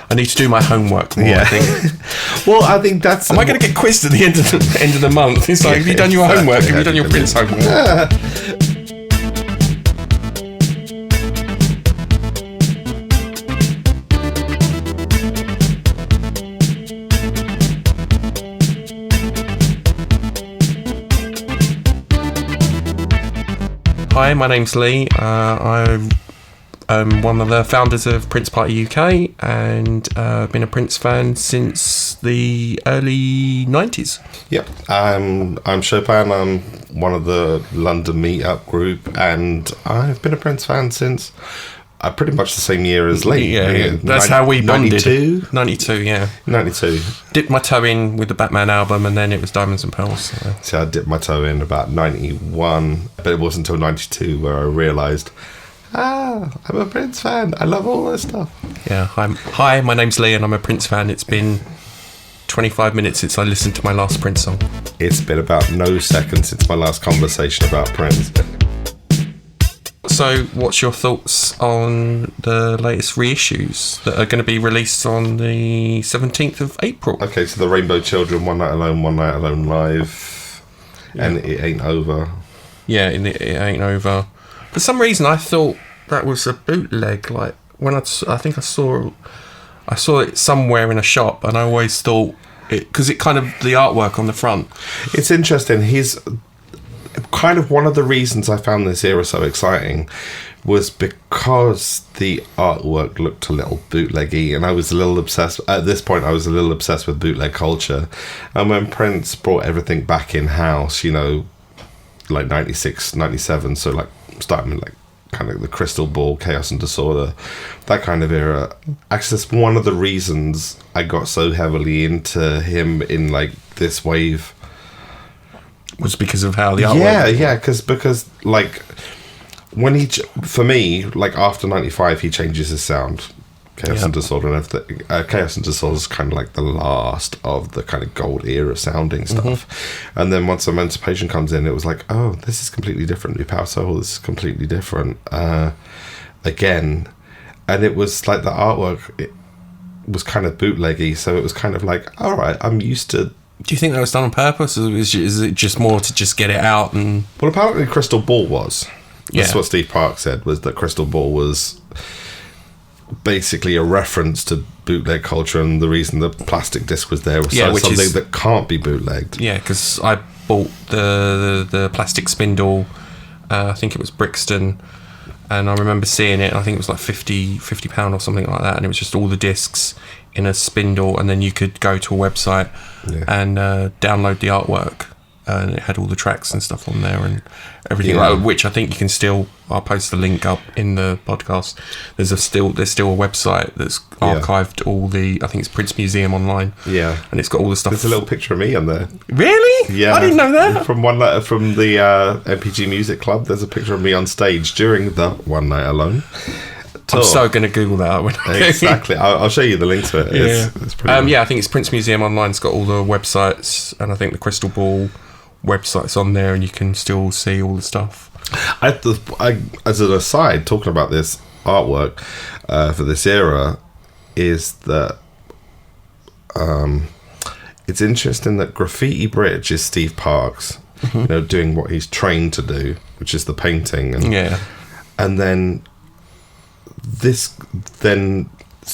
I need to do my homework more, I think. Well, I think that's... Am I going to get quizzed at the end of the month? It's like, have you done your homework? Have you done your Prince homework? Hi, my name's Lee. I'm one of the founders of Prince Party UK, and I've been a Prince fan since the early 90s. Yep, I'm Chopin. I'm one of the London meetup group, and I've been a Prince fan since pretty much the same year as Lee. Yeah. That's how we bonded. 92, yeah. 92. Dipped my toe in with the Batman album, and then it was Diamonds and Pearls. So I dipped my toe in about 91, but it wasn't until 92 where I realised, I'm a Prince fan. I love all this stuff. Yeah. Hi, my name's Lee, and I'm a Prince fan. It's been 25 minutes since I listened to my last Prince song. It's been about no seconds since my last conversation about Prince. So, what's your thoughts on the latest reissues that are going to be released on the 17th of April? Okay, so the Rainbow Children, One Night Alone Live, and It Ain't Over. Yeah, It Ain't Over. For some reason, I thought that was a bootleg. Like when I think I saw it somewhere in a shop, and I always thought it because it kind of the artwork on the front. It's interesting. He's kind of one of the reasons I found this era so exciting was because the artwork looked a little bootleggy, and I was a little obsessed at this point. I was a little obsessed with bootleg culture, and when Prince brought everything back in house, you know, like 96, 97, so like starting with like kind of the Crystal Ball, Chaos and Disorder, that kind of era. Actually, that's one of the reasons I got so heavily into him in like this wave. Was because of how the artwork... Yeah, because like when for me, like after 95, he changes his sound. Chaos and Disorder and everything. Chaos and Disorder is kind of like the last of the kind of gold era sounding stuff. Mm-hmm. And then once Emancipation comes in, it was like, oh, this is completely different. New Power Soul, this is completely different. Again. And it was like the artwork, it was kind of bootleggy. So it was kind of like, all right, I'm used to... Do you think that was done on purpose, or is it just more to just get it out? And well, apparently Crystal Ball was. That's what Steve Park said, was that Crystal Ball was basically a reference to bootleg culture, and the reason the plastic disc was there was something that can't be bootlegged. Yeah, because I bought the plastic spindle, I think it was Brixton, and I remember seeing it. I think it was like £50 or something like that, and it was just all the discs in a spindle, and then you could go to a website and download the artwork, and it had all the tracks and stuff on there and everything, which I think you can still... I'll post the link up in the podcast. There's still a website that's archived all the... I think it's Prince Museum Online. Yeah. And it's got all the stuff... There's a little picture of me on there. Really? Yeah. I didn't know that. From the MPG Music Club, there's a picture of me on stage during the One Night Alone tour. I'm so going to Google that. Exactly. I'll show you the link to it. It's pretty I think it's Prince Museum Online. It's got all the websites, and I think the Crystal Ball website's on there, and you can still see all the stuff. As an aside, talking about this artwork for this era, is that it's interesting that Graffiti Bridge is Steve Parks, you know, doing what he's trained to do, which is the painting, and then it's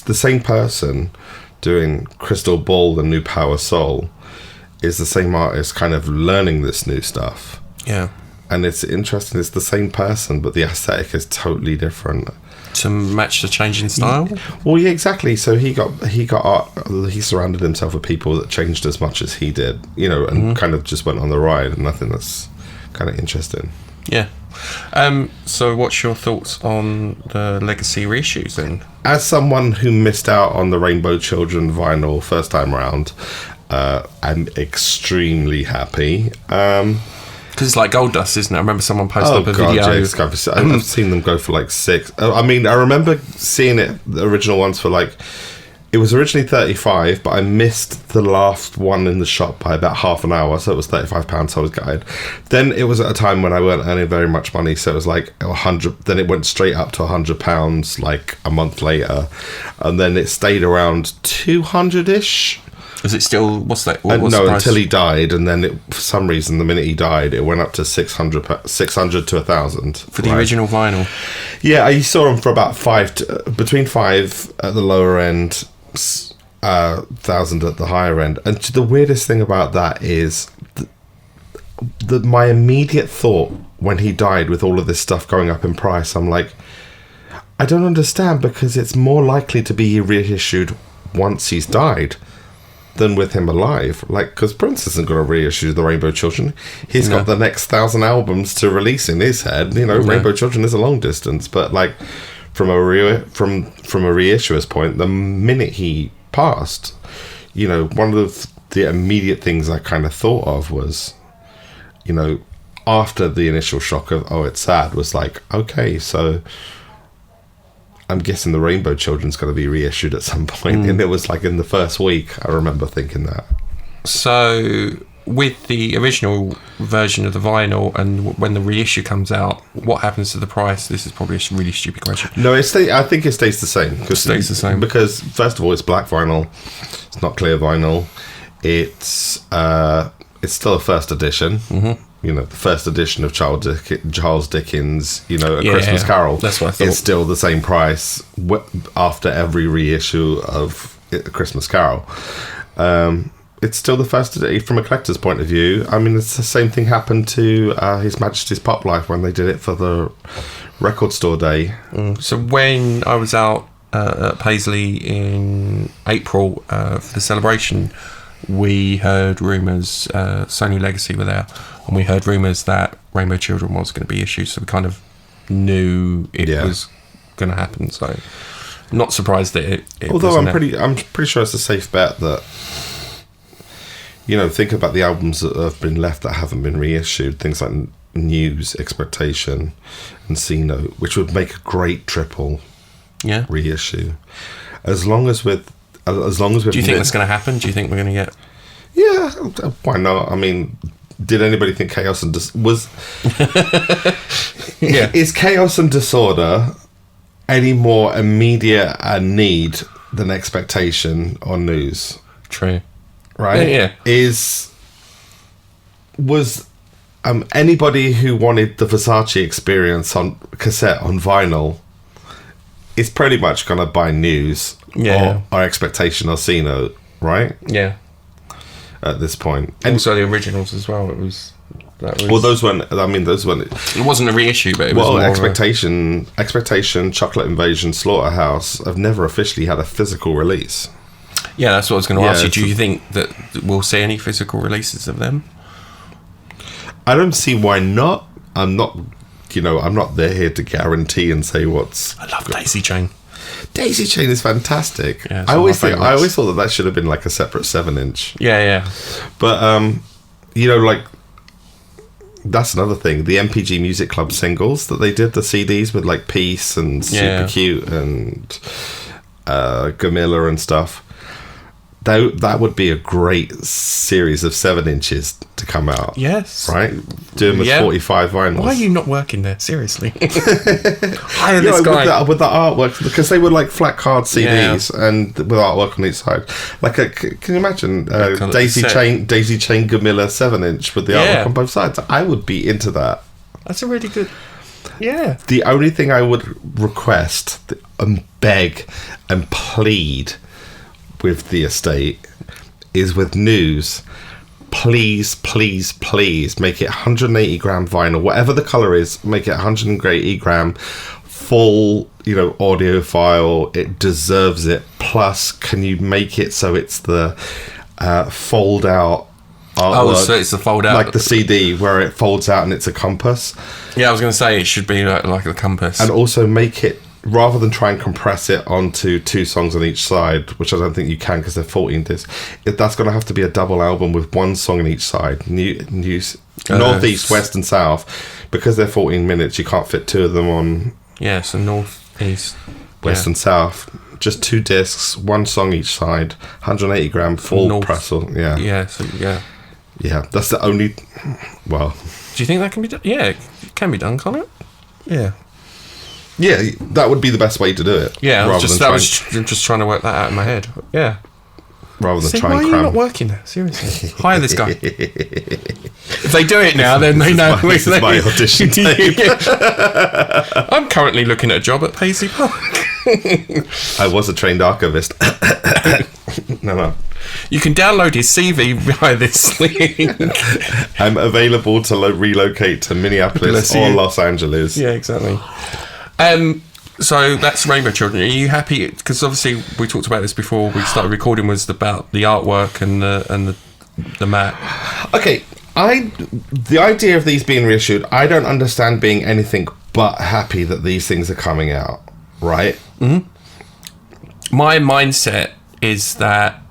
the same person doing Crystal Ball and New Power Soul is the same artist kind of learning this new stuff. Yeah. And it's interesting, it's the same person, but the aesthetic is totally different. To match the change in style? Well, yeah, exactly. So he surrounded himself with people that changed as much as he did, you know, and kind of just went on the ride, and I think that's kind of interesting. Yeah. So what's your thoughts on the Legacy Reissues then? As someone who missed out on the Rainbow Children vinyl first time around, I'm extremely happy. Because it's like gold dust, isn't it? I remember someone posted up a video. I've seen them go for like 6. I mean, I remember seeing it, the original ones for like It was originally £35, but I missed the last one in the shop by about half an hour, so it was £35, so I was gutted. Then it was at a time when I weren't earning very much money, so it was like 100. Then it went straight up to £100 like a month later, and then it stayed around 200-ish. Is it still? What's that? What's No, the price? until he died, and then for some reason, the minute he died, it went up to 600 to 1,000 for the original vinyl. Yeah, I saw them for about between £5 at the lower end, 1,000 at the higher end. And the weirdest thing about that is my immediate thought when he died, with all of this stuff going up in price, I'm like, I don't understand, because it's more likely to be reissued once he's died than with him alive. Like, because Prince isn't going to reissue the Rainbow Children. He's got the next 1,000 albums to release in his head. You know, Rainbow Children is a long distance, but like from a reissuer's point, the minute he passed, you know, one of the immediate things I kind of thought of was, you know, after the initial shock of, oh, it's sad, was like, okay, so I'm guessing the Rainbow Children's going to be reissued at some point. And it was like in the first week, I remember thinking that. So with the original version of the vinyl, and when the reissue comes out, what happens to the price? This is probably a really stupid question. No, I think it stays the same. It stays the same. Because, first of all, it's black vinyl. It's not clear vinyl. It's still a first edition. Mm-hmm. You know, the first edition of Charles Dickens, you know, A Christmas Carol. That's what I thought. It's still the same price after every reissue of A Christmas Carol. It's still the first, from a collector's point of view. I mean, it's the same thing happened to His Majesty's Pop Life when they did it for the record store day. So when I was out at Paisley in April for the celebration, we heard rumours, Sony Legacy were there, and we heard rumours that Rainbow Children was going to be issued, so we kind of knew it was going to happen. So, not surprised that it although I'm pretty sure it's a safe bet that, you know, think about the albums that have been left that haven't been reissued, things like News, Expectation, and C-Note, which would make a great triple reissue. As long as we've. Do you think that's going to happen? Do you think we're going to get? Yeah, why not? I mean, did anybody think Chaos and was? Is Chaos and Disorder any more immediate a need than Expectation or News? True. Right? Yeah. Was anybody who wanted the Versace experience on cassette on vinyl is pretty much going to buy News or Expectation or C-Note, right? Yeah. At this point. And also the originals as well. Well, those weren't. It wasn't a reissue, but it was more Expectation, Chocolate Invasion, Slaughterhouse have never officially had a physical release. Yeah, that's what I was going to ask you. Do you think that we'll see any physical releases of them? I don't see why not. I'm not there here to guarantee and say what's. I love Daisy Chain. Daisy Chain is fantastic. Yeah, I always thought that should have been like a separate 7-inch. Yeah. But you know, like, that's another thing. The MPG Music Club singles that they did, the CDs with like Peace and Super Cute and Gamilla and stuff. That would be a great series of 7 inches to come out. Yes. Right? Doing with 45 vinyls. Why are you not working there? Seriously. Hire this guy. With the artwork, because they were like flat card CDs and with artwork on each side. Like, can you imagine Daisy Chain Gamilla 7-inch with the artwork on both sides? I would be into that. That's a really good... Yeah. The only thing I would request and beg and plead with the estate is with News, please make it 180 gram vinyl, whatever the color is, make it 180 gram full, you know, audio file. It deserves it. Plus, can you make it so it's the fold out artwork? So it's the fold out, like the CD where it folds out and it's a compass. Yeah, I was going to say it should be like a compass. And also make it, rather than try and compress it onto 2 songs on each side, which I don't think you can because they're 14 discs, that's going to have to be a double album with 1 song on each side. North, East, West and South. Because they're 14 minutes, you can't fit 2 of them on... Yeah, so North, East... West and South. just 2 discs, 1 song each side, 180 gram full pressel. Yeah. Yeah. So yeah. Yeah. That's the only. Well. Do you think that can be done? Yeah, it can be done, can't it? Yeah. Yeah, that would be the best way to do it. Yeah, I'm just trying to work that out in my head. Yeah. Rather than See, try and cram. Why are you not working there? Seriously. Hire this guy. If they do it now, then they know. This is my audition tape. I'm currently looking at a job at Paisley Park. I was a trained archivist. No. You can download his CV via this link. I'm available to relocate to Minneapolis or Los Angeles. Yeah, exactly. So that's Rainbow Children. Are you happy? Because obviously we talked about this before we started recording. Was about the artwork and the mat. Okay, the idea of these being reissued, I don't understand being anything but happy that these things are coming out. Right? Mm-hmm. My mindset is that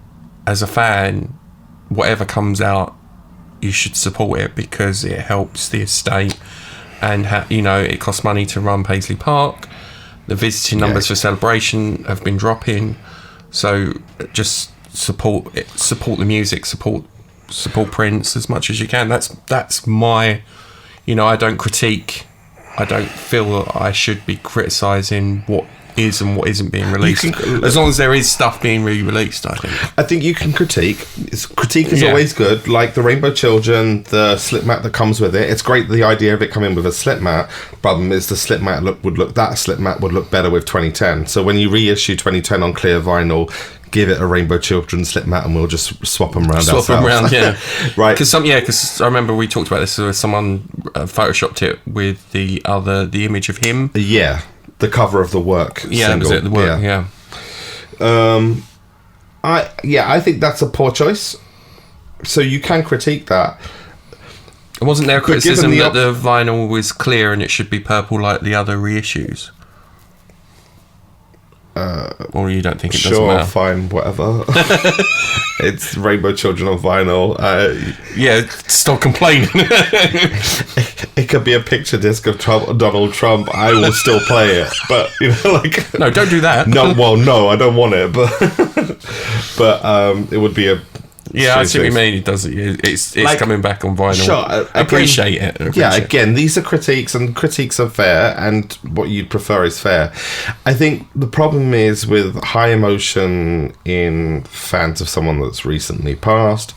as a fan, whatever comes out, you should support it because it helps the estate, and it costs money to run Paisley Park. The visiting numbers for Celebration have been dropping, so just support it, support the music, support Prince as much as you can. That's my, I don't critique. I don't feel that I should be criticising what is and what isn't being released, as long as there is stuff being re-released. I think you can critique. Critique is always good, like the Rainbow Children, the slip mat that comes with it. It's great, the idea of it coming with a slip mat. Problem is the slip mat would look better with 2010. So when you reissue 2010 on clear vinyl, give it a Rainbow Children slip mat and we'll just swap them around yeah. Right. Because I remember we talked about this, so someone photoshopped it with the image of him. Yeah. The cover of the work. Yeah, single. that was it. The work. Yeah. I think that's a poor choice. So you can critique that. Wasn't there a criticism that the vinyl was clear and it should be purple like the other reissues? Or you don't think it doesn't matter? Sure, fine, whatever. It's Rainbow Children on vinyl. Stop complaining. It could be a picture disc of Donald Trump. I will still play it, but no, don't do that. No, I don't want it, but it would be a. Yeah, I see what you mean. It does. It's coming back on vinyl. Sure, appreciate it. Again, these are critiques, and critiques are fair, and what you'd prefer is fair. I think the problem is with high emotion in fans of someone that's recently passed.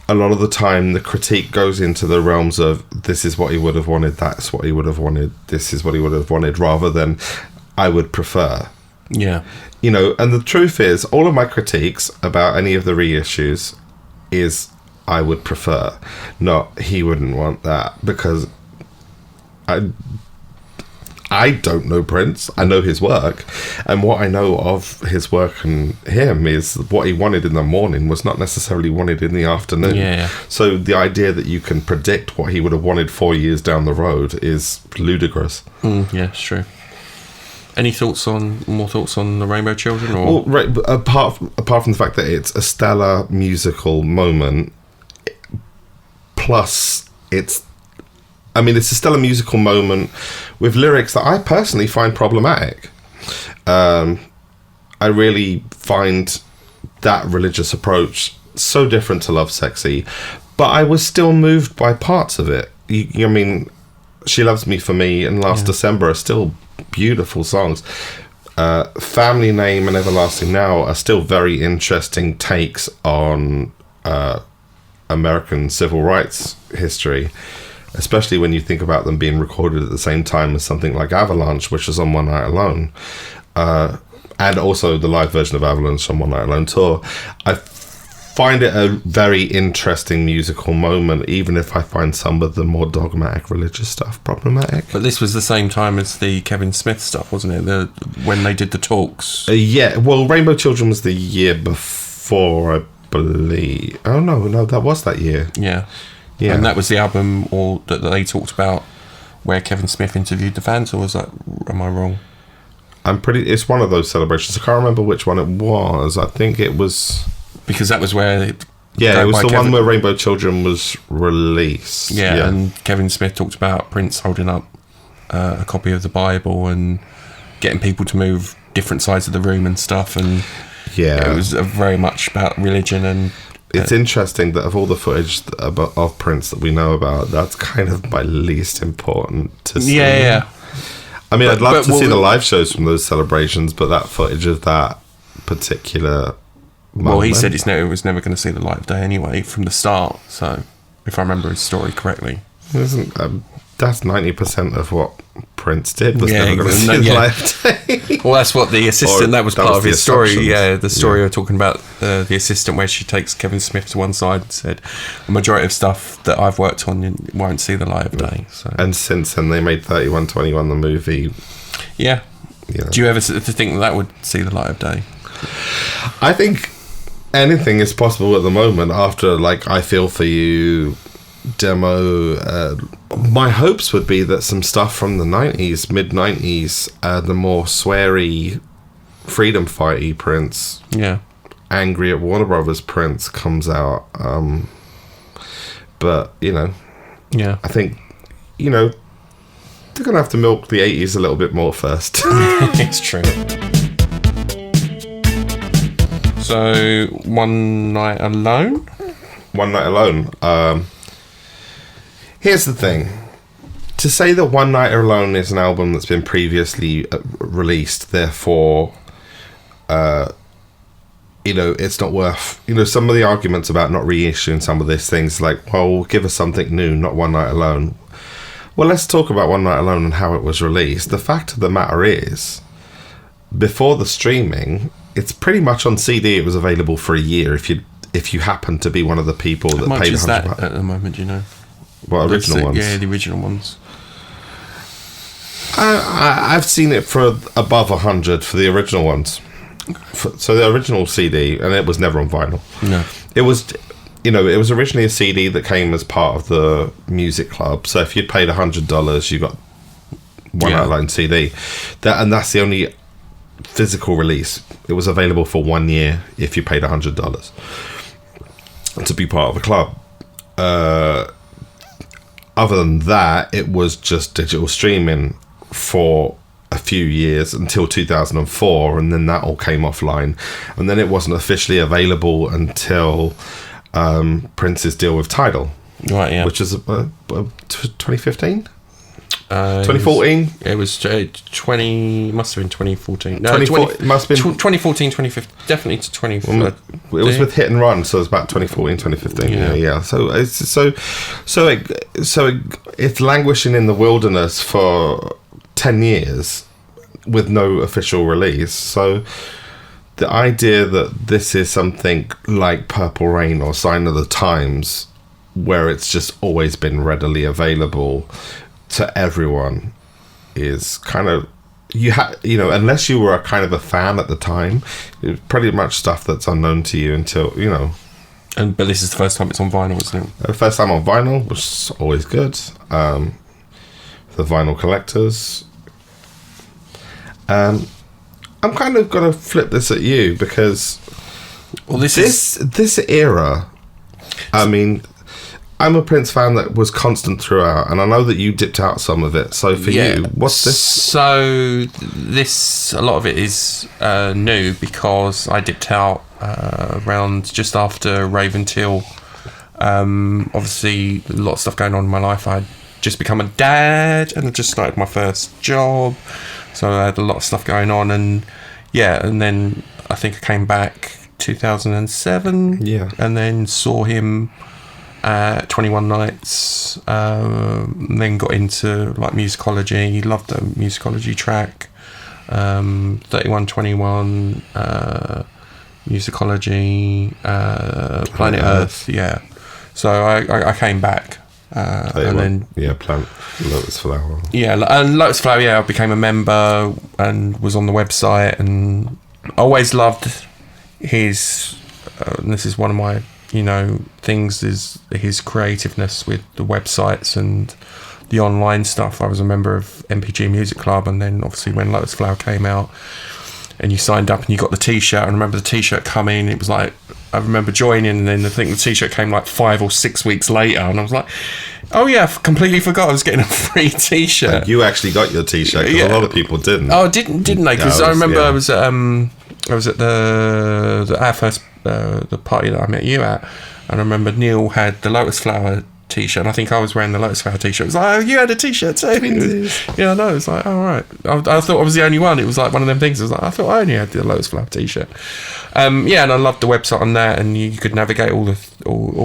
A lot of the time, the critique goes into the realms of this is what he would have wanted, that's what he would have wanted, this is what he would have wanted, rather than I would prefer. Yeah. And the truth is, all of my critiques about any of the reissues is I would prefer, not he wouldn't want that, because I don't know Prince. I know his work, and what I know of his work and him is what he wanted in the morning was not necessarily wanted in the afternoon. Yeah. So the idea that you can predict what he would have wanted 4 years down the road is ludicrous. Yeah, it's true. Any more thoughts on the Rainbow Children? Or? Well, apart from the fact that it's a stellar musical moment, plus it's a stellar musical moment with lyrics that I personally find problematic. I really find that religious approach so different to Lovesexy, but I was still moved by parts of it. She Loves Me for Me and Last December are still beautiful songs. Family Name and Everlasting Now are still very interesting takes on American civil rights history, especially when you think about them being recorded at the same time as something like Avalanche, which is on One Night Alone, and also the live version of Avalanche on One Night Alone tour. I find it a very interesting musical moment, even if I find some of the more dogmatic religious stuff problematic. But this was the same time as the Kevin Smith stuff, wasn't it? When they did the talks. Well, Rainbow Children was the year before, I believe. Oh, no, that was that year. Yeah. And that was the album that they talked about where Kevin Smith interviewed the fans, or am I wrong? It's one of those celebrations. I can't remember which one it was. I think it was... Because that was where... it was the one where Rainbow Children was released. Yeah, and Kevin Smith talked about Prince holding up a copy of the Bible and getting people to move different sides of the room and stuff, and Yeah. it was very much about religion. And it's interesting that of all the footage of Prince that we know about, that's kind of my least important to see. yeah. I mean, I'd love to see the live shows from those celebrations, but that footage of that particular moment. Well, he said it was never going to see the light of day anyway from the start. So, if I remember his story correctly, that's 90% of what Prince did was never going to see the light of day. Well, that's what the assistant. That was part of his story. Yeah, the story we're talking about, the assistant, where she takes Kevin Smith to one side and said, "The majority of stuff that I've worked on won't see the light of day." So. And since then, they made 3121 the movie. Yeah. Do you ever think that would see the light of day? I think anything is possible at the moment after, like, I Feel For You demo. My hopes would be that some stuff from the 90s, mid-90s, the more sweary, freedom fighty Prince, angry at Warner Brothers Prince comes out. But, I think, they're going to have to milk the 80s a little bit more first. It's true. So, One Night Alone? One Night Alone. Here's the thing. To say that One Night Alone is an album that's been previously released, therefore, it's not worth... some of the arguments about not reissuing some of these things, like, well, give us something new, not One Night Alone. Well, let's talk about One Night Alone and how it was released. The fact of the matter is, before the streaming, it's pretty much on CD. It was available for a year if you happen to be one of the people that paid $100. That at the moment, What, original ones? Yeah, the original ones. I've seen it for above 100 for the original ones. So the original CD, and it was never on vinyl. No. It was, it was originally a CD that came as part of the music club. So if you'd paid $100, you got One Night Alone CD. That's the only physical release. It was available for 1 year if you paid $100 to be part of a club. Other than that, it was just digital streaming for a few years until 2004, and then that all came offline, and then it wasn't officially available until Prince's deal with Tidal, right? Yeah, which is 2015. 2014. It was 20. Must have been 2014. No, 2014 must have been 2014, 2015. Definitely to 2014. It was with Hit and Run, so it's about 2014, 2015. Yeah. So it's languishing in the wilderness for 10 years with no official release. So the idea that this is something like Purple Rain or Sign of the Times, where it's just always been readily available to everyone, is kind of, unless you were a kind of a fan at the time, it's pretty much stuff that's unknown to you until but this is the first time it's on vinyl, isn't it? The first time on vinyl, which is always good. The vinyl collectors. I'm kind of gonna flip this at you because this era, I mean, I'm a Prince fan that was constant throughout, and I know that you dipped out some of it. So for you, what's this? So this, a lot of it is new because I dipped out around just after Raven Till. Obviously, a lot of stuff going on in my life. I'd just become a dad, and I just started my first job, so I had a lot of stuff going on, and then I think I came back 2007, and then saw him 21 Nights, then got into like musicology, loved the musicology track, 3121, musicology, Planet Earth, so I came back, and then Planet Lotus Flower, and Lotus Flower, I became a member and was on the website, and I always loved his, and this is one of my things, is his creativeness with the websites and the online stuff. I was a member of MPG Music Club, and then obviously when Lotus Flower came out and you signed up and you got the t-shirt, I remember the t-shirt coming, it was like I remember joining, and then I think the T-shirt came like 5 or 6 weeks later, and I was like, oh yeah, I completely forgot I was getting a free T-shirt. And you actually got your T-shirt, because a lot of people didn't. Oh, didn't they? Because I remember I was at our first the party that I met you at, and I remember Neil had the Lotus Flower T-shirt, and I think I was wearing the Lotus Flower T-shirt. It was like, oh, you had a T-shirt too. Yeah, I know. It's like, oh, right. I thought I was the only one. It was like one of them things. It was like, I thought I only had the Lotus Flower T-shirt. Yeah, and I loved the website on that, and you could navigate all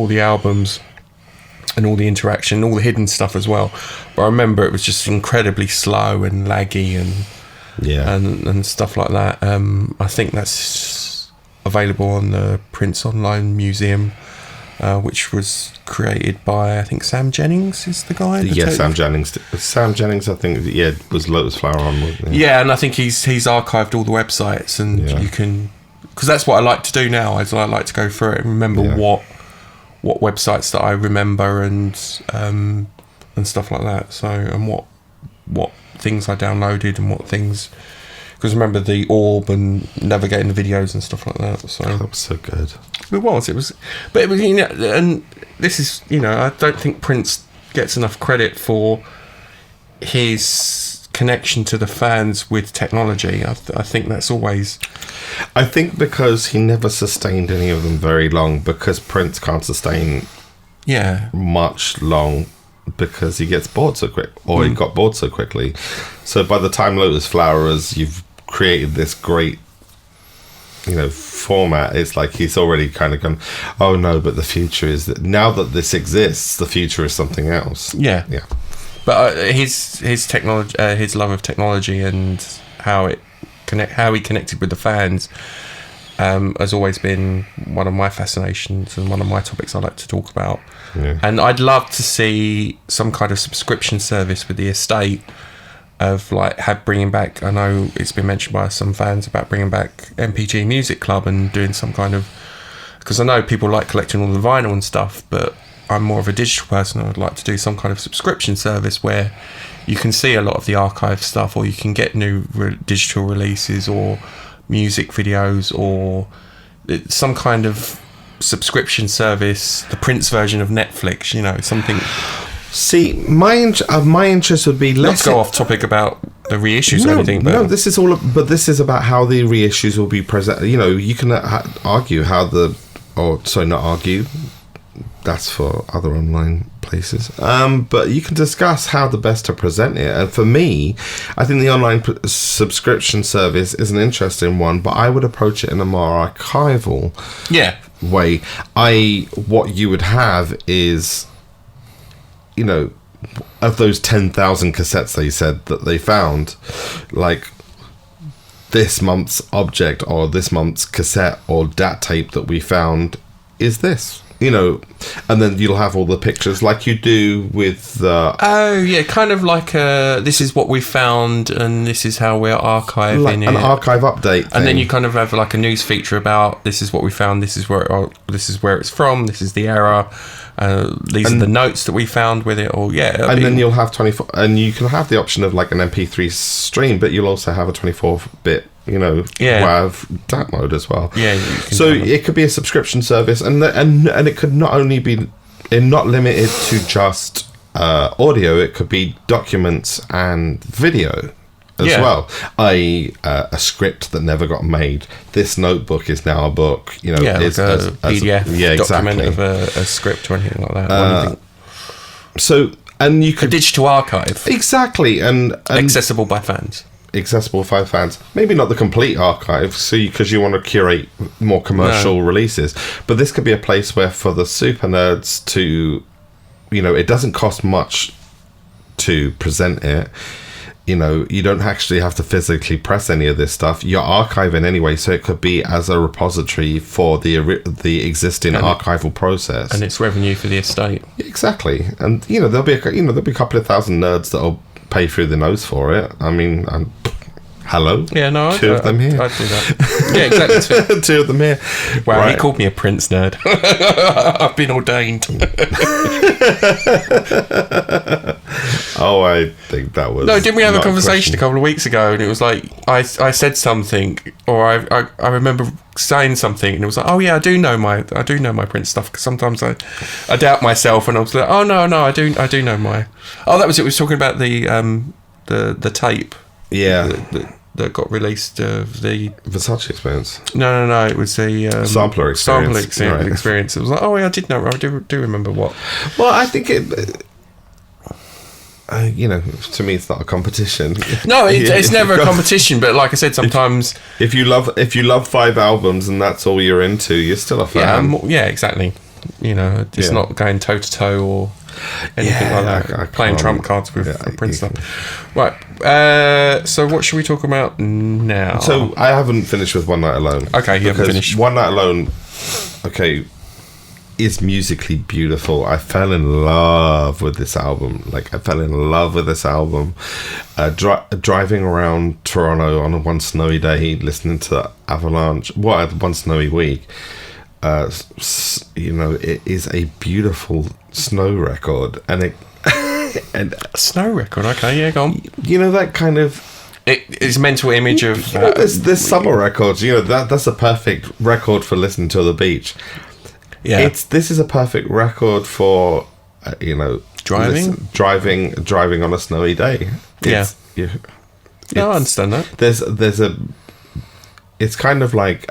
the albums and all the interaction, all the hidden stuff as well. But I remember it was just incredibly slow and laggy and stuff like that. I think that's available on the Prince Online Museum, which was created by, I think, Sam Jennings is the guy. Sam Jennings. Sam Jennings, I think, was Lotus Flower on. Yeah, and I think he's archived all the websites, and you can, because that's what I like to do now. I like to go through it and remember what websites that I remember and stuff like that. So, and what things I downloaded and what things. Because remember the orb and navigating the videos and stuff like that. So that was so good. It was, but it was, and this is, I don't think Prince gets enough credit for his connection to the fans with technology. I think that's always. I think because he never sustained any of them very long, because Prince can't sustain much long, because he gets bored so quick, or he got bored so quickly. So by the time Lotus Flowers, you've created this great format, it's like he's already kind of gone, oh no, but the future is that now that this exists, the future is something else. But his technology, his love of technology and how he connected with the fans has always been one of my fascinations and one of my topics I like to talk about. And I'd love to see some kind of subscription service with the estate of bringing back, I know it's been mentioned by some fans about bringing back MPG Music Club and doing some kind of, because I know people like collecting all the vinyl and stuff, but I'm more of a digital person. I would like to do some kind of subscription service where you can see a lot of the archive stuff, or you can get new digital releases or music videos, or some kind of subscription service, the Prince version of Netflix, something. See, my interest would be let's go off topic about the reissues or anything. But this is all. But this is about how the reissues will be present. You can argue how not argue. That's for other online places. But you can discuss how the best to present it. And for me, I think the online subscription service is an interesting one, but I would approach it in a more archival way. What you would have is, of those 10,000 cassettes they said that they found, like this month's object or this month's cassette or DAT tape that we found is this. And then you'll have all the pictures like you do with the... kind of like this is what we found and this is how we're archiving like an archive update thing. And then you kind of have like a news feature about this is what we found, this is where it's from, this is the era, these are the notes that we found with it, or then you'll have 24, and you can have the option of like an MP3 stream, but you'll also have a 24-bit WAV DAT mode as well. So it could be a subscription service, and it could not only be not limited to just audio. It could be documents and video as well. A script that never got made. This notebook is now a book. Like a PDF document of a script or anything like that. And you could a digital archive, exactly, and accessible by fans. Accessible by fans. Maybe not the complete archive, because you want to curate more commercial releases. But this could be a place where, for the super nerds to, it doesn't cost much to present it. You don't actually have to physically press any of this stuff. You're archiving anyway, so it could be as a repository for the existing archival process, and it's revenue for the estate. Exactly, and there'll be a couple of thousand nerds that'll pay through the nose for it. I mean, hello. Yeah, no, two of them here. I'd do that. Yeah, exactly. Two of them here. Wow, right. He called me a Prince nerd. I've been ordained. Oh, I think that was... No, didn't we have a not conversation a question. couple of weeks ago? And it was like, I said something, or I remember saying something, and it was like, oh yeah, I do know my Prince stuff, because sometimes I doubt myself, and I was like, oh no, I do know my... Oh, that was it. We was talking about the tape. Yeah. That got released of the Versace experience. No, it was the Sampler experience. experience. It was like, oh yeah, I did know. I do remember what. Well, I think it. To me, it's not a competition. No, it's never a competition. But like I said, sometimes if you love 5 albums and that's all you're into, you're still a fan. yeah, exactly. It's not going toe to toe or anything like that. I Playing can't- trump cards with Prince stuff. Right. So what should we talk about now? So I haven't finished with One Night Alone. Okay, you haven't because finished. One Night Alone. Okay. Is musically beautiful. I fell in love with this album. Driving around Toronto on one snowy day, listening to Avalanche. One snowy week. It is a beautiful snow record, and it and Snow record. Okay, yeah, go on. That kind of. It's mental image of There's summer records. That's a perfect record for listening to on the beach. yeah. This is a perfect record for driving on a snowy day. I understand that. It's kind of like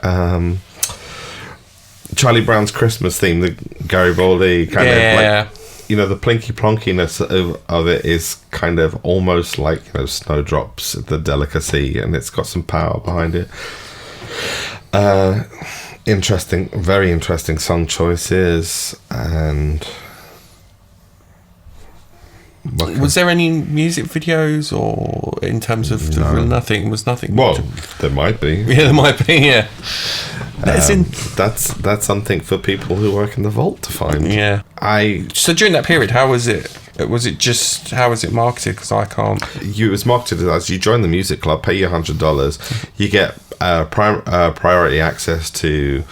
Charlie Brown's Christmas theme, the Garibaldi kind of like, the plinky plonkiness of it is kind of almost like snowdrops, the delicacy, and it's got some power behind it. Very interesting song choices. And was there any music videos or in terms of nothing? Was nothing? Well, there might be. Yeah, there might be. Yeah, that's something for people who work in the vault to find. Yeah. So during that period, how was it? How was it marketed? Because I can't. It was marketed as you join the music club, pay your $100, you get priority access to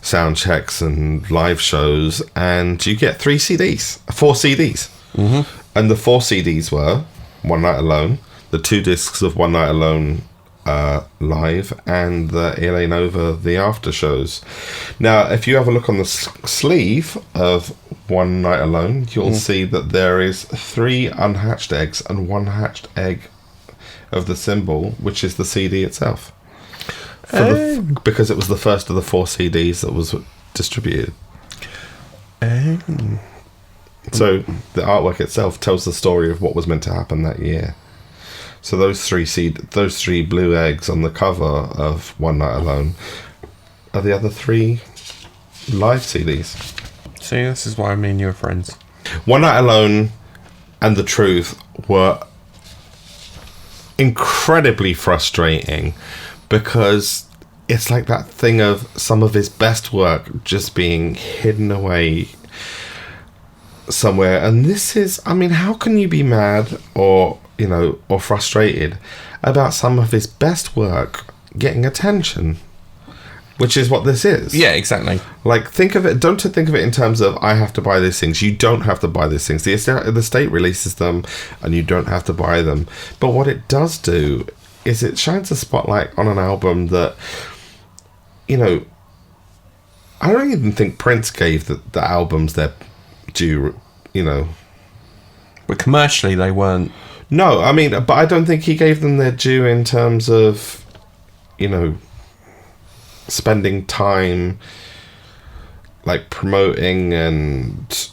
sound checks and live shows, and you get 4 CDs. Mm-hmm. And the 4 CDs were One Night Alone, the 2 discs of One Night Alone live, and the LA Nova, the after shows. Now, if you have a look on the sleeve of One Night Alone, you'll see that there is 3 unhatched eggs and 1 hatched egg of the symbol, which is the CD itself. Because it was the first of the 4 CDs that was distributed. So the artwork itself tells the story of what was meant to happen that year. So those 3 blue eggs on the cover of One Night Alone are the other 3 live CDs. See, this is why me and you are friends. One Night Alone and The Truth were incredibly frustrating, because it's like that thing of some of his best work just being hidden away somewhere. And this is, how can you be mad or frustrated about some of his best work getting attention? Which is what this is. Yeah, exactly. Like, don't think of it in terms of, I have to buy these things. You don't have to buy these things. The state releases them and you don't have to buy them. But what it does do is it shines a spotlight on an album that, I don't even think Prince gave the albums their due, But commercially, they weren't. No, but I don't think he gave them their due in terms of, spending time, like, promoting and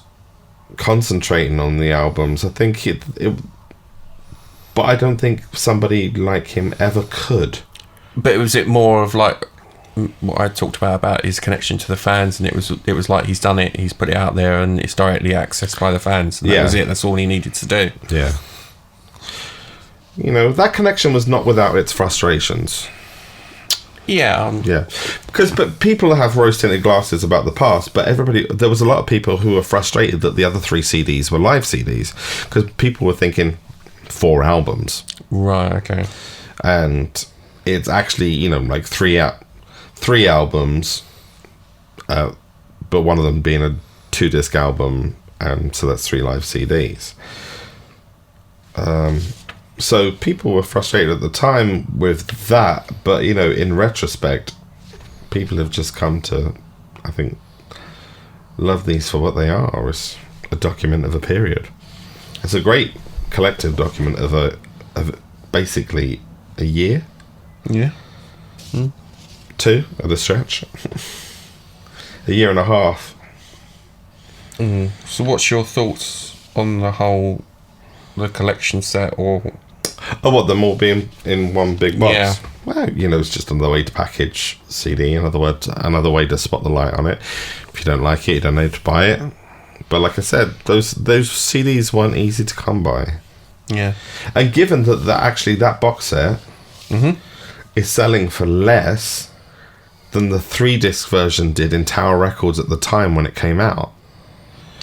concentrating on the albums. I think but I don't think somebody like him ever could. But was it more of like what I talked about his connection to the fans, and it was like he's done it, he's put it out there, and it's directly accessed by the fans. And that was it. That's all he needed to do. Yeah. That connection was not without its frustrations. Yeah. But people have rose-tinted glasses about the past, but there was a lot of people who were frustrated that the other 3 CDs were live CDs, because people were thinking 4 albums. Right, okay. And it's actually, like 3 albums, but one of them being a 2-disc album, and so that's 3 live CDs. So people were frustrated at the time with that, but in retrospect, people have just come to, I think, love these for what they are, as a document of a period. It's a great collective document of basically a year. Yeah. 2 at a stretch. A year and a half. So what's your thoughts on the collection set, or... Oh, what, them all being in one big box? Yeah. Well, it's just another way to package CD, in other words, another way to spot the light on it. If you don't like it, you don't need to buy it. But like I said, those CDs weren't easy to come by. Yeah. And given that box set is selling for less than the 3-disc version did in Tower Records at the time when it came out.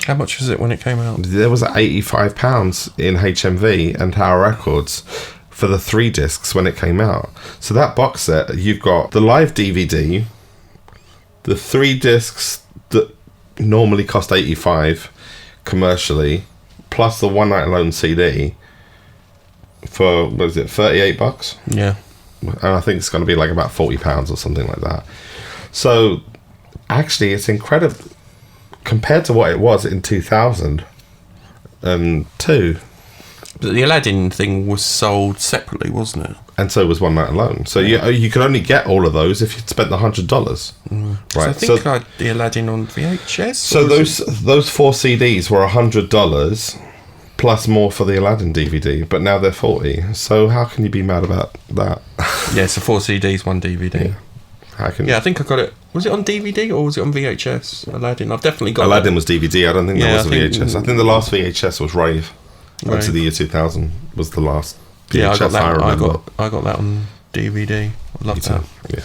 How much was it when it came out? There was £85 in HMV and Tower Records for the 3 discs when it came out. So that box set, you've got the live DVD, the 3 discs that normally cost £85 commercially, plus the One Night Alone CD for, what is it, $38? Yeah. And I think it's going to be like about £40 or something like that. So actually, it's incredible compared to what it was in 2002. But the Aladdin thing was sold separately, wasn't it? And so was One Night Alone. So you could only get all of those if you'd spent the $100. Right. So I think I had the Aladdin on VHS. So those 4 CDs were $100 plus more for the Aladdin DVD, but now they're $40. So how can you be mad about that? Yeah, so 4 CDs, 1 DVD. Yeah. How can I think I got it. Was it on DVD or was it on VHS? Aladdin. I've definitely got Aladdin was DVD. I don't think there was a VHS. I think the last VHS was Rave. Rave. Up to the year 2000 was the last VHS. Yeah, I got that. remember. I got that on DVD. I love that. Yeah.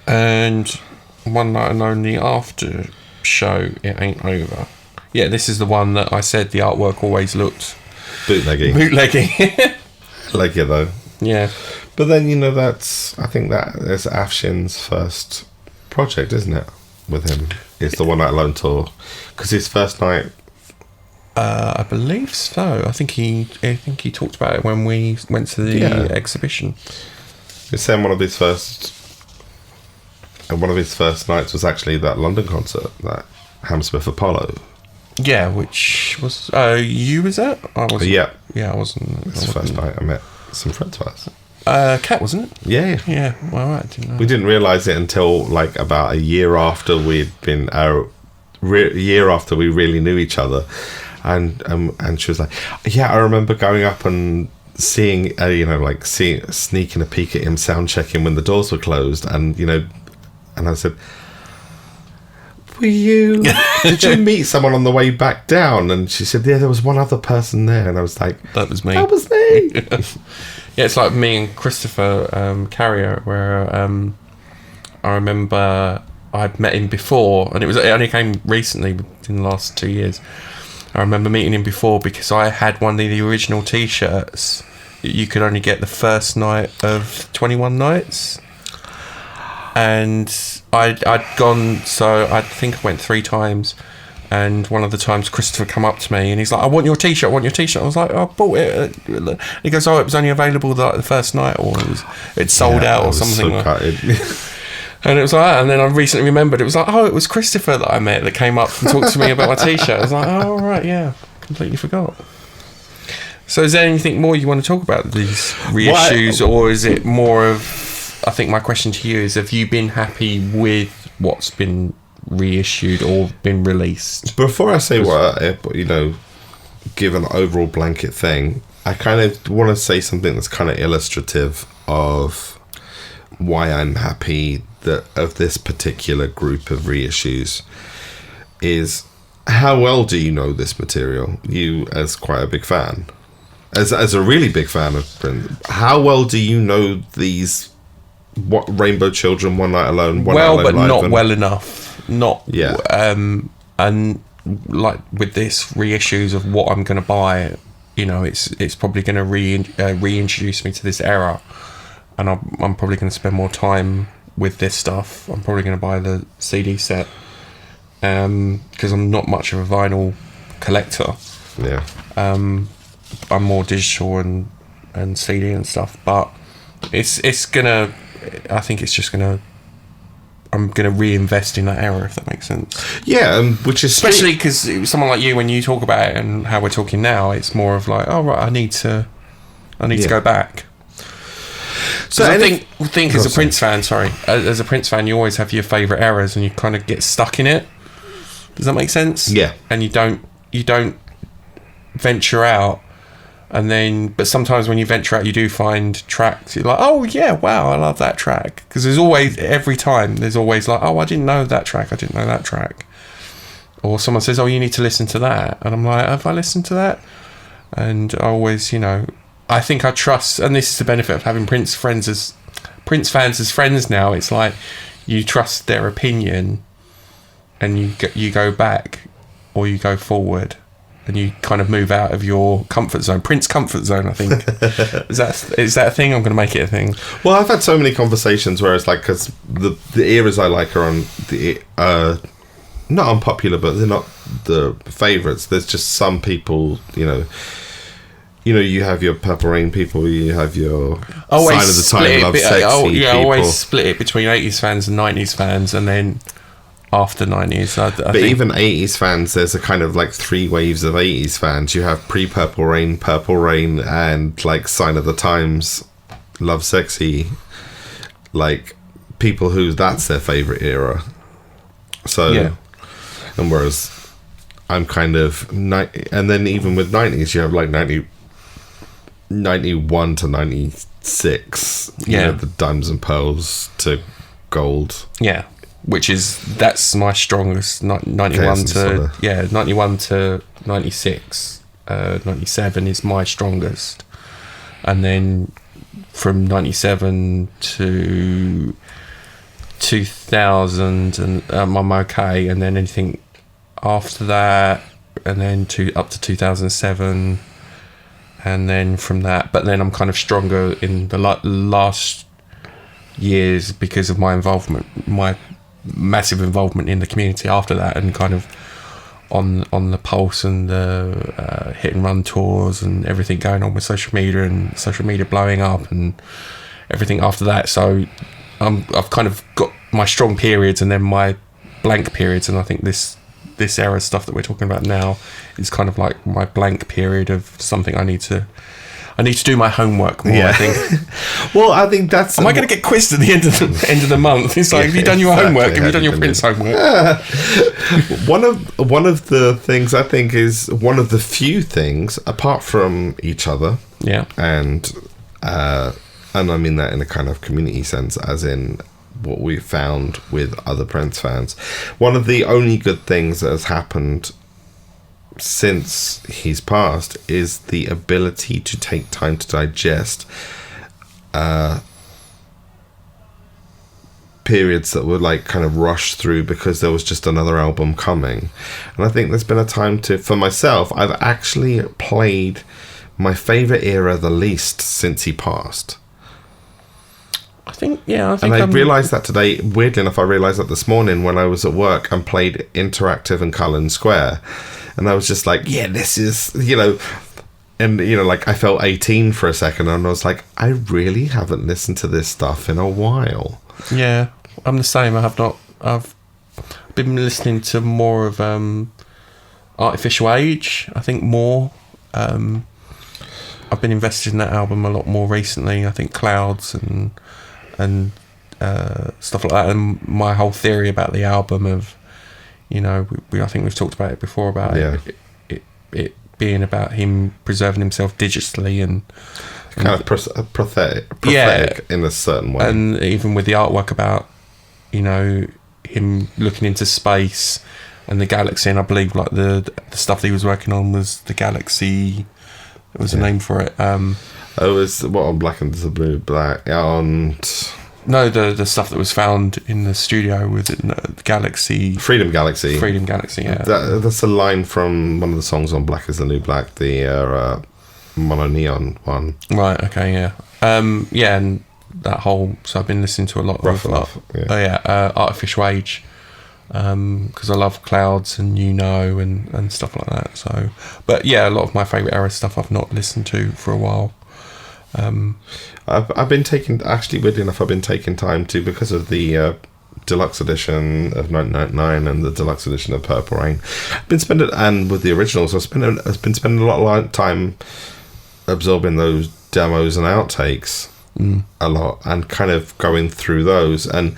And One Night Alone, the after show, It Ain't Over. Yeah, this is the one that I said the artwork always looked bootleggy. Like it though. Yeah. But then I think that is Afshin's first project, isn't it? With him, it's the One Night Alone tour, because his first night. I believe so. I think he talked about it when we went to the exhibition. He's saying one of his first nights was actually that London concert, that Hammersmith Apollo. Yeah, which was you was at? I wasn't. Yeah, I wasn't. It's the first night I met some friends of ours. Cat, wasn't it? Yeah. Yeah. Well, I didn't know. We didn't realise it until like about a year after we'd been year after we really knew each other, and she was like, "Yeah, I remember going up and seeing, sneaking a peek at him sound checking when the doors were closed, and I said." Did you meet someone on the way back down? And she said, yeah, there was one other person there. And I was like, that was me. Yeah, it's like me and Christopher Carrier, where I remember I'd met him before, and it only came recently in the last 2 years. I remember meeting him before because I had one of the original T-shirts. You could only get the first night of 21 Nights. And I'd gone, so I think I went 3 times, and one of the times Christopher come up to me and he's like, I want your T-shirt. I was like, I bought it. He goes, it was only available the first night, or it sold out or something. And it was like that. And then I recently remembered, it was like, it was Christopher that I met that came up and talked to me about my T-shirt. I was like, oh, right, yeah, completely forgot. So is there anything more you want to talk about these reissues, or is it more of, I think my question to you is, have you been happy with what's been reissued or been released? Before I say give an overall blanket thing, I kind of want to say something that's kind of illustrative of why I'm happy of this particular group of reissues. Is how well do you know this material? You, as quite a big fan, as a really big fan of Prince, how well do you know these? What Rainbow Children, One Night Alone, but not well enough. Not and like with this reissues of what I'm going to buy, it's probably going to reintroduce me to this era, and I'm probably going to spend more time with this stuff. I'm probably going to buy the CD set because I'm not much of a vinyl collector. Yeah. I'm more digital and CD and stuff, but it's gonna. I think it's just gonna. I'm gonna reinvest in that era, if that makes sense. Yeah, which is especially because someone like you, when you talk about it and how we're talking now, it's more of like, oh right, I need to go back. So I think as a Prince fan, as a Prince fan, you always have your favourite eras, and you kind of get stuck in it. Does that make sense? Yeah. And you don't venture out, but sometimes when you venture out, you do find tracks. You're like, oh yeah, wow, I love that track. Because there's always like, oh, I didn't know that track. I didn't know that track. Or someone says, oh, you need to listen to that, and I'm like, have I listened to that? And I always, I think I trust, and this is the benefit of having Prince fans as friends now. It's like you trust their opinion, and you go back or you go forward, and you kind of move out of your comfort zone. Prince comfort zone, I think. Is that a thing? I'm going to make it a thing. Well, I've had so many conversations where it's like, because the eras I like are on the not unpopular, but they're not the favourites. There's just some people, you have your Purple Rain people, you have your always Sign of the Time Love Sexy people. Always split it between 80s fans and 90s fans, and then after 90s. I think even 80s fans, there's a kind of like 3 waves of 80s fans. You have pre-Purple Rain, and like Sign of the Times, Love Sexy, like people who that's their favourite era. So, yeah. And whereas I'm kind of, and then even with 90s, you have like 91 to 96. Yeah. The Diamonds and Pearls to Gold. Yeah. That's my strongest. 91 to 96. 97 is my strongest, and then from 97 to 2000 and I'm okay, and then anything after that, and then up to 2007, and then from that, but then I'm kind of stronger in the last years because of my involvement, my massive involvement in the community after that, and kind of on the pulse and the hit and run tours and everything going on with social media blowing up and everything after that. So I've kind of got my strong periods and then my blank periods, and I think this era stuff that we're talking about now is kind of like my blank period of something I need to do my homework more. Yeah. I think. Well, I think that's. Am I going to get quizzed at the end of the month? It's like, have you done your homework? Have you done your Prince homework? One of the things I think is one of the few things apart from each other. Yeah. And I mean that in a kind of community sense, as in what we found with other Prince fans. One of the only good things that has happened since he's passed is the ability to take time to digest periods that were like kind of rushed through because there was just another album coming. And I think there's been a time for myself, I've actually played my favourite era the least since he passed. I think I realised that today. Weirdly enough, I realised that this morning when I was at work and played Interactive and Cullen Square. And I was just like, yeah, this is, and, like I felt 18 for a second, and I was like, I really haven't listened to this stuff in a while. Yeah, I'm the same. I've been listening to more of Artificial Age, I think more. I've been invested in that album a lot more recently. I think Clouds and stuff like that. And my whole theory about the album of, I think we've talked about it before about it being about him preserving himself digitally and kind of prophetic in a certain way, and even with the artwork about him looking into space and the galaxy, and I believe like the stuff that he was working on was the Galaxy. There was a name for it. It was on Black and the Blue Black No, the stuff that was found in the studio with Galaxy. Freedom Galaxy, yeah. That's a line from one of the songs on Black is the New Black, the mono neon one. Right, okay, yeah. And that whole... So I've been listening to a lot of... Artificial Age. because I love Clouds and and stuff like that. So, but yeah, a lot of my favourite era stuff I've not listened to for a while. I've been taking, actually, weirdly enough, I've been taking time to, because of the deluxe edition of 1999 and the deluxe edition of Purple Rain. I've been spending, and with the originals, I've been spending a lot of time absorbing those demos and outtakes a lot, and kind of going through those. And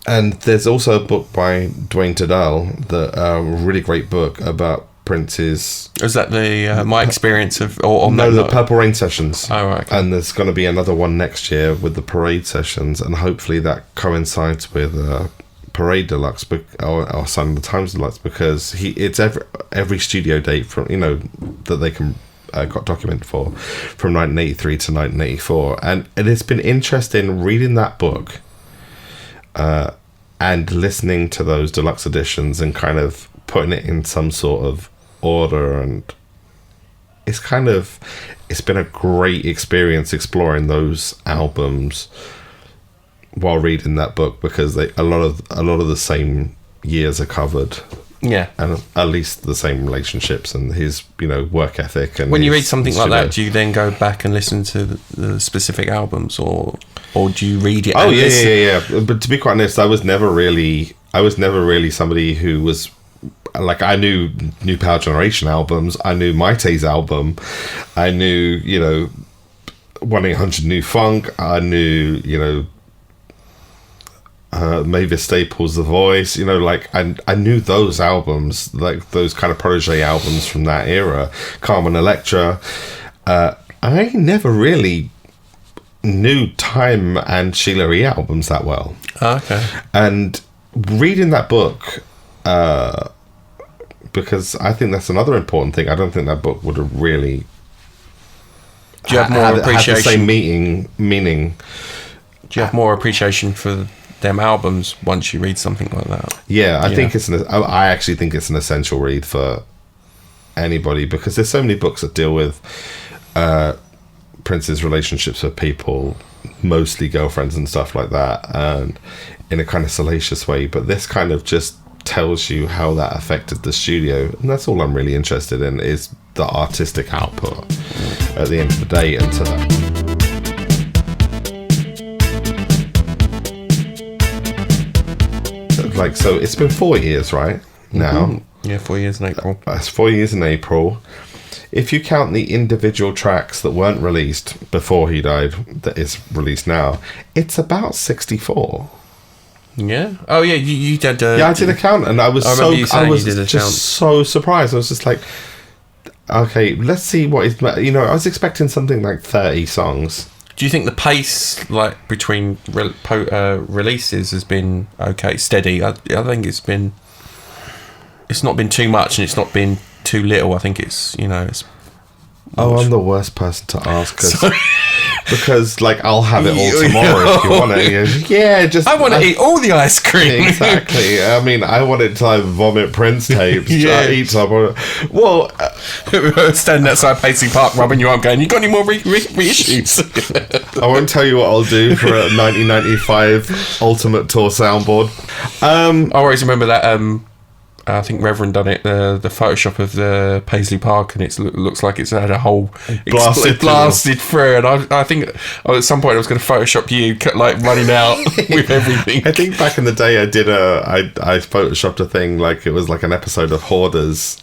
there's also a book by Dwayne Tadell, a really great book about Prince's... Is that the my experience of... the Purple Rain sessions. Oh, right. Okay. And there's going to be another one next year with the Parade sessions, and hopefully that coincides with Parade Deluxe or Sign of the Times Deluxe, because it's every studio date from that they can got documented for, from 1983 to 1984, and it has been interesting reading that book and listening to those deluxe editions and kind of putting it in some sort of order, and it's been a great experience exploring those albums while reading that book, because a lot of the same years are covered. Yeah, and at least the same relationships and his work ethic. And when you read something like that, do you then go back and listen to the specific albums, or do you read it? Oh yeah. But to be quite honest, I was never really somebody who was like, I knew New Power Generation albums, I knew Maite's album, I knew 1-800 New Funk, I knew Mavis Staples' The Voice, I knew those albums, like those kind of protege albums from that era, Carmen Electra. I never really knew Time and Sheila E. albums that well. Okay. And reading that book, because I think that's another important thing, I don't think that book would have really... Do you have more appreciation? Had the same meaning. Do you have more appreciation for them albums once you read something like that? Yeah, I think I actually think it's an essential read for anybody, because there's so many books that deal with Prince's relationships with people, mostly girlfriends and stuff like that, and in a kind of salacious way, but this kind of just tells you how that affected the studio, and that's all I'm really interested in, is the artistic output at the end of the day. And so so it's been 4 years right now. Mm-hmm. Yeah, 4 years in April. It's 4 years in April. If you count the individual tracks that weren't released before he died, that is released now, it's about 64. Yeah. Oh yeah, you did. I did a count, and I was so surprised. I was just like, okay, let's see what is. I was expecting something like 30 songs. Do you think the pace, like, between releases has been okay, steady? I think it's not been too much, and it's not been too little. I think it's I'm the worst person to ask, because like, I'll have it all tomorrow if you want it. Yeah, I want to eat all the ice cream. Exactly. I mean, I wanted to vomit Prince tapes. Yeah. Eat some. Well, standing outside Paisley Park, rubbing your arm, going, "You got any more reissues?" I won't tell you what I'll do for a 1995 Ultimate Tour soundboard. I always remember that. I think Reverend done it, the Photoshop of the Paisley Park, and it looks like it's had a whole blasted through. And I think at some point I was going to Photoshop you, like, running out with everything. I think back in the day I Photoshopped a thing, like it was like an episode of Hoarders.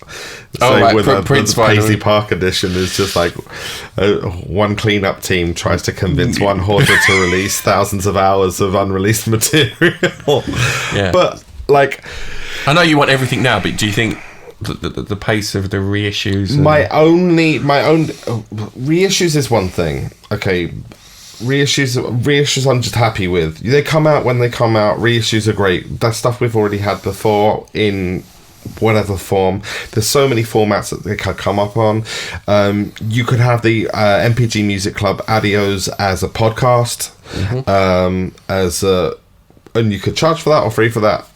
With the Paisley Park edition is just like one cleanup team tries to convince one hoarder to release thousands of hours of unreleased material. Yeah. But like, I know you want everything now, but do you think the pace of the reissues? My own reissues is one thing. Okay, reissues I'm just happy with. They come out when they come out. Reissues are great. That's stuff we've already had before in whatever form. There's so many formats that they can come up on. You could have the MPG Music Club Adios as a podcast, and you could charge for that or free for that,